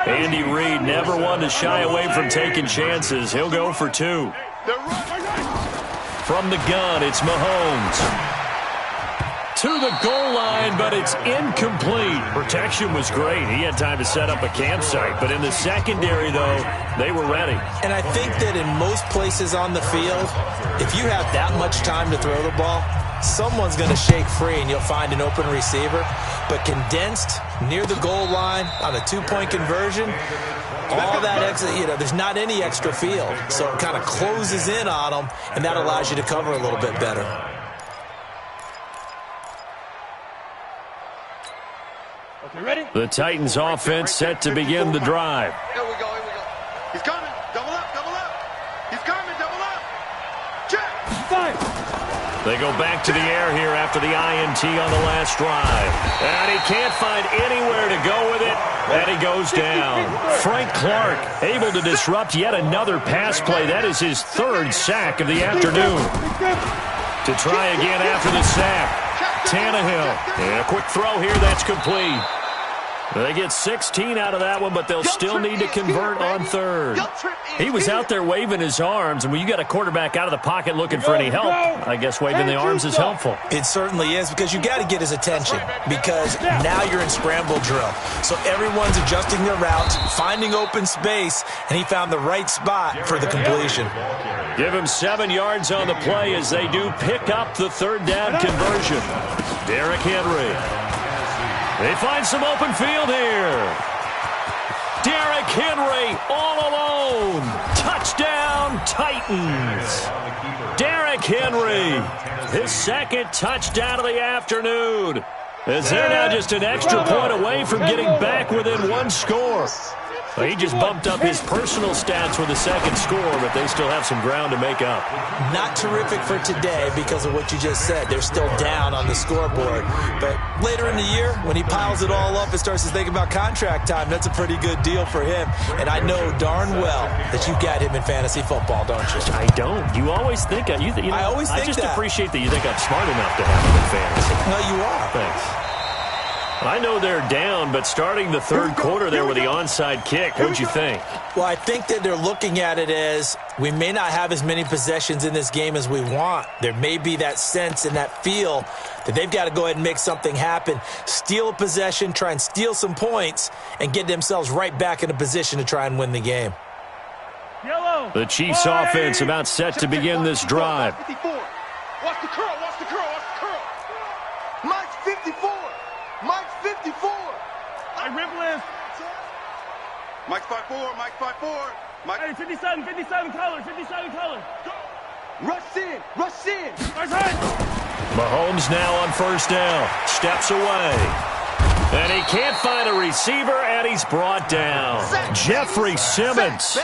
Andy Reid never one to shy away from taking chances. He'll go for 2. From the gun, it's Mahomes. To the goal line, but it's incomplete. Protection was great. He had time to set up a campsite. But in the secondary, though, they were ready. And I think that in most places on the field, if you have that much time to throw the ball, someone's going to shake free and you'll find an open receiver. But condensed near the goal line on a 2-point conversion, all that extra, there's not any extra field. So it kind of closes in on them, and that allows you to cover a little bit better. Okay, ready? The Titans offense set to begin the drive. Here we go. He's coming. Double up. He's coming. Double up. Check. 5. They go back to the air here after the INT on the last drive. And he can't find anywhere to go with it, and he goes down. Frank Clark able to disrupt yet another pass play. That is his 3rd sack of the afternoon. To try again after the sack. Tannehill. And a quick throw here, that's complete. They get 16 out of that one, but they'll still need to convert on third. He was out there waving his arms, and when you got a quarterback out of the pocket looking for any help, I guess waving the arms is helpful. It certainly is, because you got to get his attention, because now you're in scramble drill. So everyone's adjusting their routes, finding open space, and he found the right spot for the completion. Give him 7 yards on the play as they do pick up the third down conversion. Derrick Henry. They find some open field here. Derrick Henry all alone. Touchdown, Titans. Derrick Henry, his second touchdown of the afternoon. As they're now just an extra point away from getting back within one score. He just bumped up his personal stats with a second score, but they still have some ground to make up. Not terrific for today because of what you just said. They're still down on the scoreboard. But later in the year, when he piles it all up and starts to think about contract time, that's a pretty good deal for him. And I know darn well that you've got him in fantasy football, don't you? I don't. You always think I always think I just appreciate that you think I'm smart enough to have him in fantasy. No, you are. Thanks. I know they're down, but starting the third quarter there with the onside kick, what'd you think? Well, I think that they're looking at it as we may not have as many possessions in this game as we want. There may be that sense and that feel that they've got to go ahead and make something happen, steal a possession, try and steal some points, and get themselves right back in a position to try and win the game. The Chiefs offense about set to begin this drive. Watch the curl, watch the curl, watch the curl. Mike's 54. Mike's 54. Hey, Ripple is. Mike's 5'4", Mike's 5'4". Mike. Hey, 57 color, 57 color. Rush in, rush in. Rush in. Mahomes now on first down. Steps away. And he can't find a receiver, and he's brought down. Jeffrey Simmons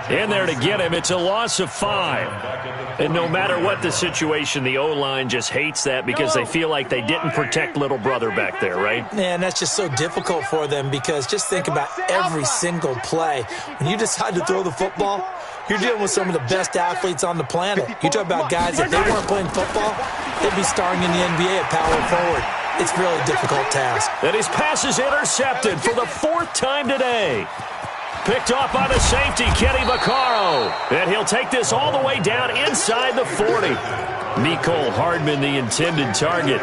in there to get him. It's a loss of 5. And no matter what the situation, the O-line just hates that because they feel like they didn't protect little brother back there, right? Yeah, and that's just so difficult for them because just think about every single play. When you decide to throw the football, you're dealing with some of the best athletes on the planet. You talk about guys, if they weren't playing football, they'd be starring in the NBA at power forward. It's a really difficult task. And his pass is intercepted for the 4th time today. Picked off by the safety, Kenny Vaccaro. And he'll take this all the way down inside the 40. Mecole Hardman, the intended target.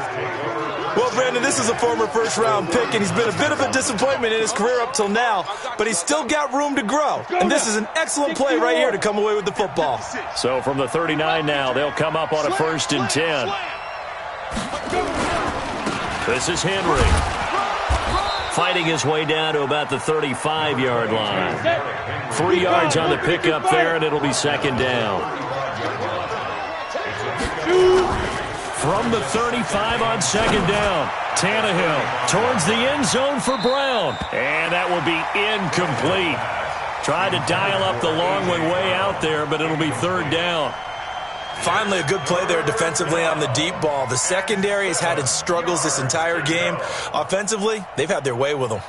Well, Brandon, this is a former first-round pick, and he's been a bit of a disappointment in his career up till now, but he's still got room to grow. And this is an excellent play right here to come away with the football. So from the 39 now, they'll come up on a 1st and 10. This is Henry. Fighting his way down to about the 35-yard line. 3 yards on the pickup there, and it'll be 2nd down. From the 35 on 2nd down, Tannehill towards the end zone for Brown. And that will be incomplete. Tried to dial up the long way out there, but it'll be 3rd down. Finally, a good play there defensively on the deep ball. The secondary has had its struggles this entire game. Offensively, they've had their way with them.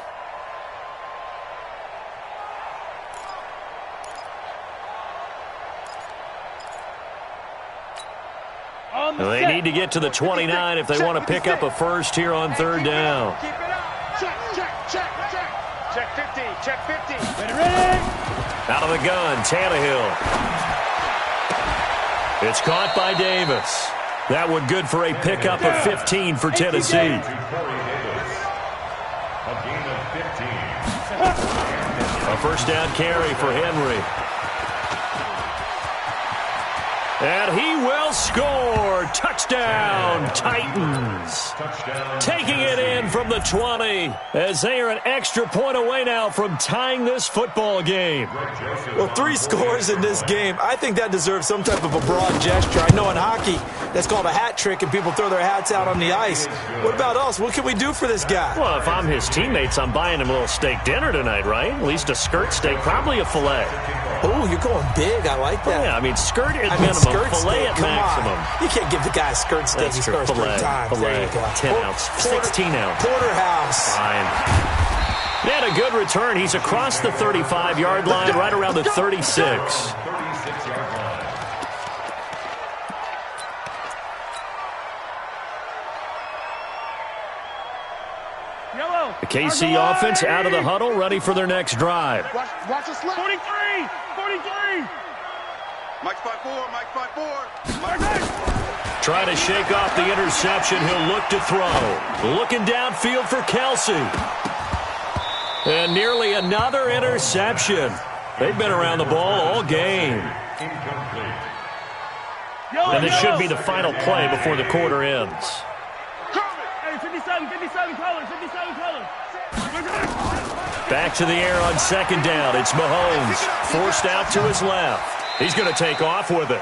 They need to get to the 29 if they want to pick up a first here on 3rd down. Check 50, check 50. Ready? Out of the gun, Tannehill. It's caught by Davis. That one good for a pickup of 15 for Tennessee. A gain of 15. A first down carry for Henry. And he will score. Touchdown, Titans. Taking it in from the 20 as they are an extra point away now from tying this football game. Well, 3 scores in this game. I think that deserves some type of a broad gesture. I know in hockey, that's called a hat trick, and people throw their hats out on the ice. What about us? What can we do for this guy? Well, if I'm his teammates, I'm buying him a little steak dinner tonight, right? At least a skirt steak, probably a filet. Oh, you're going big. I like that. Oh, yeah, I mean, skirt at minimum, filet at maximum. You can't give the guy a skirt steak. He scores 3 times. Filet, 10 ounce, 16 ounce. Porterhouse. Fine. They had a good return. He's across the 35-yard line, right around the 36. The KC offense out of the huddle, ready for their next drive. Watch us left. 43. Mike's 5-4. Mike's 5-4. Trying to shake off the interception. He'll look to throw. Looking downfield for Kelsey. And nearly another interception. They've been around the ball all game. And this should be the final play before the quarter ends. Hey, 57 colors. Back to the air on second down. It's Mahomes. Forced out to his left. He's going to take off with it.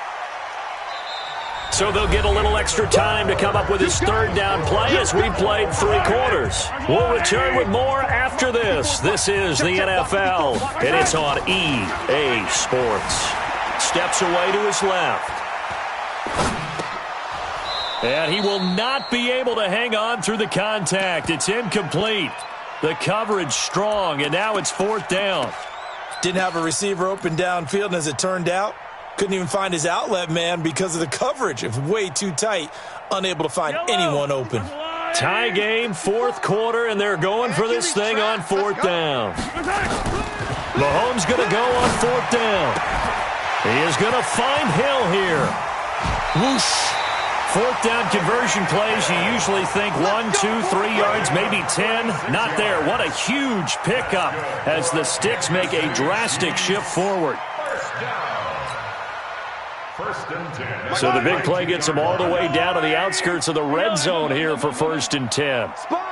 So they'll get a little extra time to come up with his third down play as we played 3 quarters. We'll return with more after this. This is the NFL, and it's on EA Sports. Steps away to his left. And he will not be able to hang on through the contact. It's incomplete. The coverage strong, and now it's 4th down. Didn't have a receiver open downfield, and as it turned out, couldn't even find his outlet man because of the coverage. It was way too tight, unable to find anyone open. Tie game, 4th quarter, and they're going for this thing on 4th down. Mahomes going to go on 4th down. He is going to find Hill here. Whoosh. 4th down conversion plays, you usually think 1, 2, 3 yards, maybe 10. Not there. What a huge pickup as the sticks make a drastic shift forward. So the big play gets them all the way down to the outskirts of the red zone here for 1st and 10. Sponge.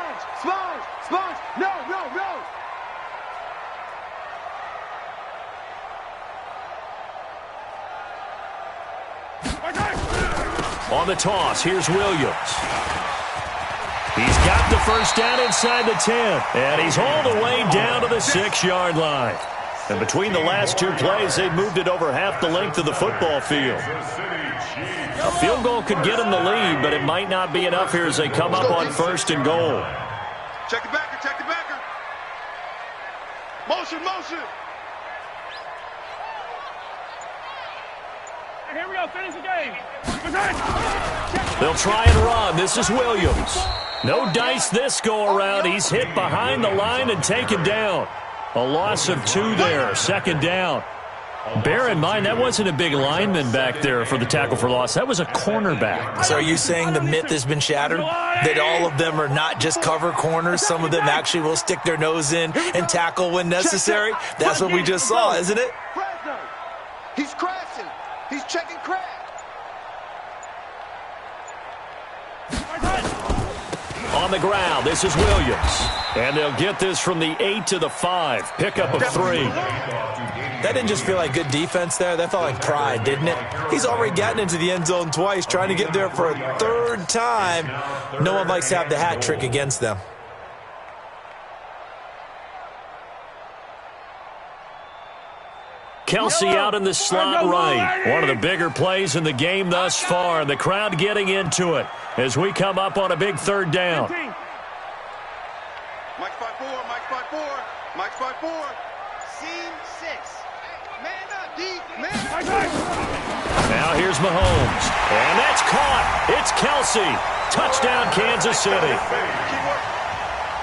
No. On the toss, here's Williams. He's got the first down inside the 10, and he's all the way down to the 6-yard line. And between the last 2 plays, they've moved it over half the length of the football field. A field goal could get them the lead, but it might not be enough here as they come up on 1st and goal. Check the backer. Motion. Here we go, finish the game. They'll try and run. This is Williams. No dice this go-around. He's hit behind the line and taken down. A loss of 2 there, 2nd down. Bear in mind, that wasn't a big lineman back there for the tackle for loss. That was a cornerback. So are you saying the myth has been shattered? That all of them are not just cover corners? Some of them actually will stick their nose in and tackle when necessary? That's what we just saw, isn't it? He's crashing. He's checking crash. On the ground, this is Williams. And they'll get this from the 8 to the 5. Pickup of 3. That didn't just feel like good defense there. That felt like pride, didn't it? He's already gotten into the end zone twice, trying to get there for a 3rd time. No one likes to have the hat trick against them. Kelsey out in the slot right. One of the bigger plays in the game thus far. And the crowd getting into it as we come up on a big 3rd down. Mike's 5-4. Scene 6. Man up, D. Man. Now here's Mahomes. And that's caught. It's Kelsey. Touchdown, Kansas City.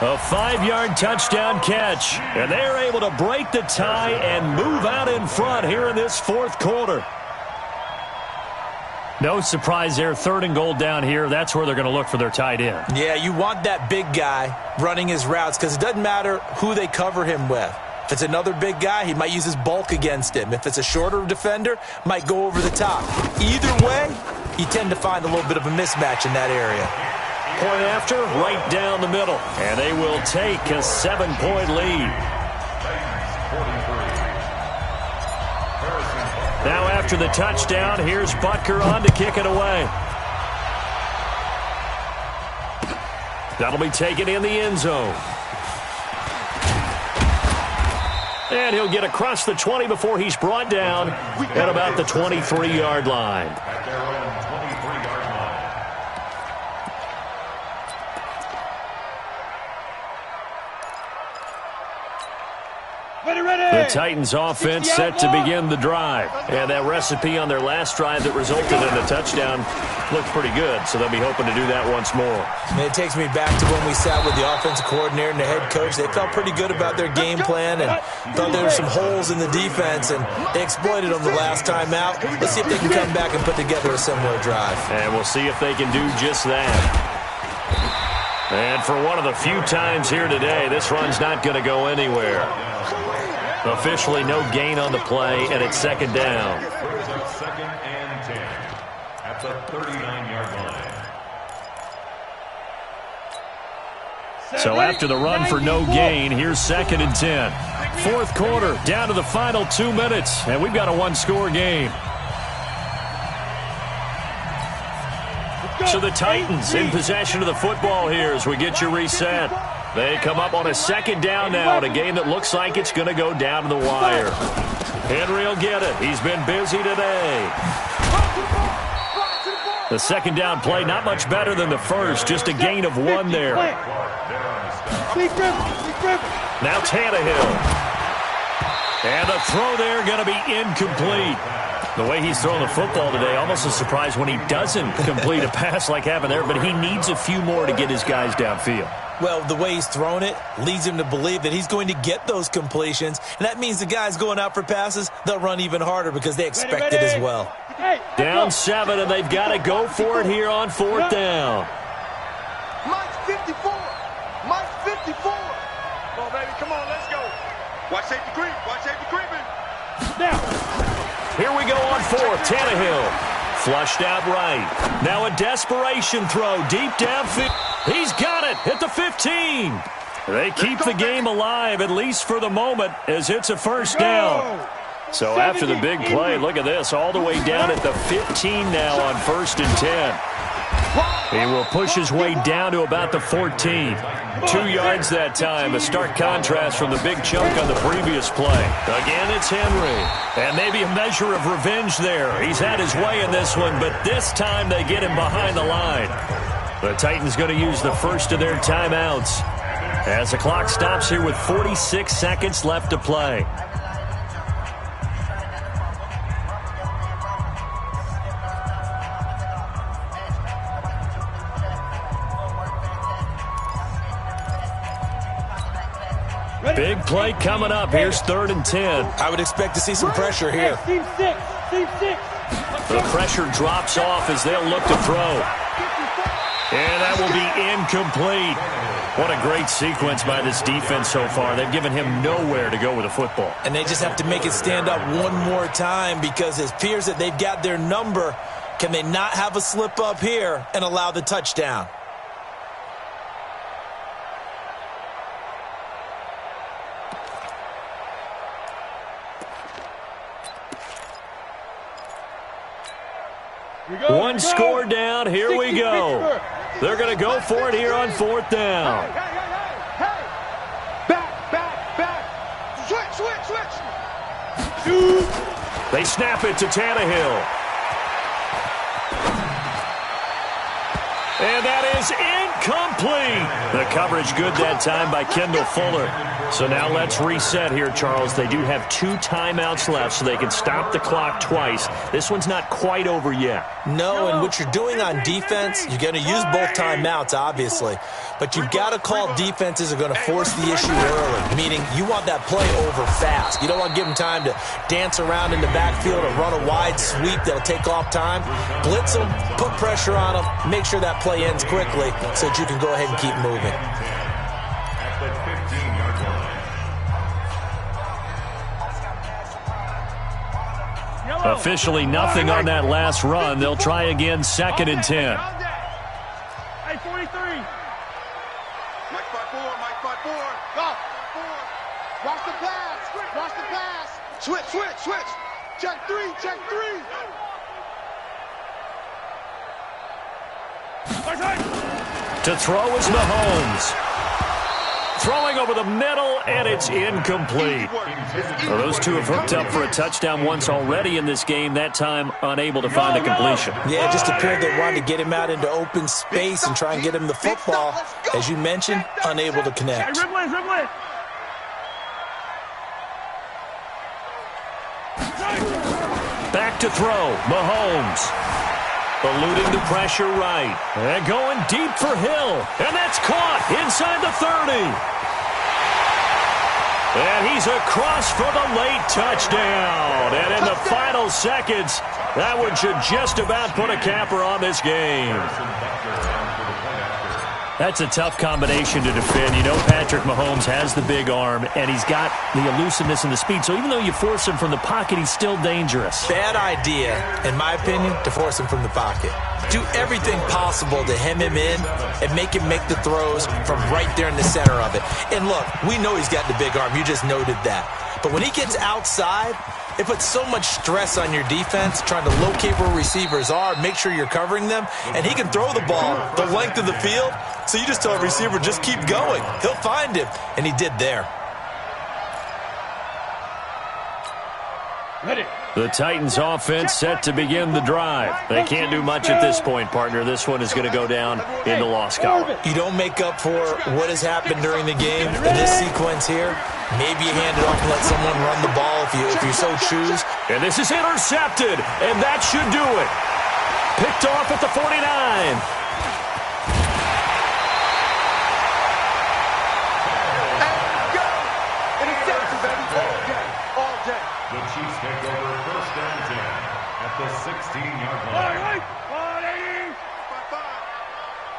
A 5-yard touchdown catch. And they're able to break the tie and move out in front here in this 4th quarter. No surprise there. 3rd and goal down here. That's where they're going to look for their tight end. Yeah, you want that big guy running his routes because it doesn't matter who they cover him with. If it's another big guy, he might use his bulk against him. If it's a shorter defender, might go over the top. Either way, you tend to find a little bit of a mismatch in that area. Point after, right down the middle. And they will take a 7-point lead. Now after the touchdown, here's Butker on to kick it away. That'll be taken in the end zone. And he'll get across the 20 before he's brought down at about the 23-yard line. At their own 23-yard line. The Titans offense set to begin the drive. And that recipe on their last drive that resulted in a touchdown looked pretty good, so they'll be hoping to do that once more. And it takes me back to when we sat with the offensive coordinator and the head coach. They felt pretty good about their game plan and thought there were some holes in the defense, and they exploited them the last time out. Let's see if they can come back and put together a similar drive. And we'll see if they can do just that. And for one of the few times here today, this run's not going to go anywhere. Officially no gain on the play, and it's second down. Second and 10 at the 39-yard line. So after the run for no gain, here's second and 10. Fourth quarter, down to the final 2 minutes, and we've got a one-score game. So the Titans in possession of the football here as we get you reset. They come up on a second down now in a game that looks like it's going to go down to the wire. Henry will get it. He's been busy today. The second down play, not much better than the first, just a gain of 1 there. Now Tannehill. And the throw there going to be incomplete. The way he's throwing the football today, almost a surprise when he doesn't complete a pass like happened there, but he needs a few more to get his guys downfield. Well, the way he's thrown it leads him to believe that he's going to get those completions, and that means the guys going out for passes, they'll run even harder because they expect it as well. Down 7, and they've got to go for it here on fourth down. Mike's 54. Mike's 54. Come on, baby. Come on, let's go. Watch safety creep. Watch safety creeping. Now. Here we go on fourth. Tannehill flushed out right. Now a desperation throw deep downfield. He's got it at the 15. They keep the game alive, at least for the moment, as it's a first down. So after the big play, look at this, all the way down at the 15 now on 1st and 10. He will push his way down to about the 14. 2 yards that time, a stark contrast from the big chunk on the previous play. Again, it's Henry. And maybe a measure of revenge there. He's had his way in this one, but this time they get him behind the line. The Titans going to use the first of their timeouts as the clock stops here with 46 seconds left to play. Big play coming up. Here's 3rd and 10. I would expect to see some pressure here. Team 6. The pressure drops off as they'll look to throw. And that will be incomplete. What a great sequence by this defense so far. They've given him nowhere to go with the football. And they just have to make it stand up one more time because it appears that they've got their number. Can they not have a slip up here and allow the touchdown? One score down. Here we go. They're going to go for it here on 4th down. Hey. Back. Switch. They snap it to Tannehill. And that is incomplete. The coverage good that time by Kendall Fuller. So now let's reset here, Charles. They do have 2 timeouts left, so they can stop the clock twice. This one's not quite over yet. No, and what you're doing on defense, you're going to use both timeouts, obviously. But you've got to call defenses are going to force the issue early, meaning you want that play over fast. You don't want to give them time to dance around in the backfield or run a wide sweep that'll take off time. Blitz them, put pressure on them, make sure that play ends quickly so that you can go ahead and keep moving. At the 15-yard line. Officially nothing on that last run. They'll try again 2nd and 10. Hey, 43. Mike 5-4. Go. Watch the pass. Switch. Check three. To throw is Mahomes. Throwing over the middle, and it's incomplete. So those two have hooked up for a touchdown once already in this game, that time unable to find the completion. Yeah, it just appeared they wanted to get him out into open space and try and get him the football. As you mentioned, unable to connect. Hey, dribble in. Back to throw, Mahomes. Eluding the pressure right. And going deep for Hill. And that's caught inside the 30. And he's across for the late touchdown. And in the final seconds, that one should just about put a capper on this game. That's a tough combination to defend. You know Patrick Mahomes has the big arm, and he's got the elusiveness and the speed. So even though you force him from the pocket, he's still dangerous. Bad idea, in my opinion, to force him from the pocket. Do everything possible to hem him in and make him make the throws from right there in the center of it. And look, we know he's got the big arm. You just noted that. But when he gets outside, it puts so much stress on your defense trying to locate where receivers are, make sure you're covering them, and he can throw the ball the length of the field. So you just tell a receiver, just keep going. He'll find him, and he did there. Ready. The Titans offense set to begin the drive. They can't do much at this point, partner. This one is going to go down in the loss column. You don't make up for what has happened during the game in this sequence here. Maybe you hand it off and let someone run the ball if you so choose. And this is intercepted, and that should do it. Picked off at the 49. The Chiefs take over first and 10 at the 16-yard line.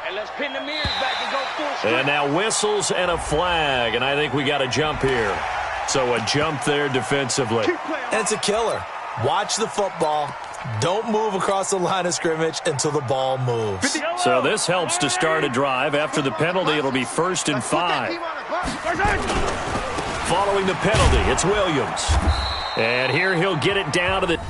And let's pin the mirrors back and go full strength. And now whistles and a flag, and I think we got a jump here. So a jump there defensively. And it's a killer. Watch the football. Don't move across the line of scrimmage until the ball moves. So this helps to start a drive. After the penalty, it'll be 1st and 5. Following the penalty, it's Williams. And here he'll get it down to the...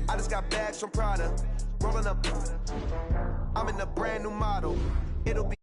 I just got bags from Prada, rolling up. I'm in a brand new model. It'll be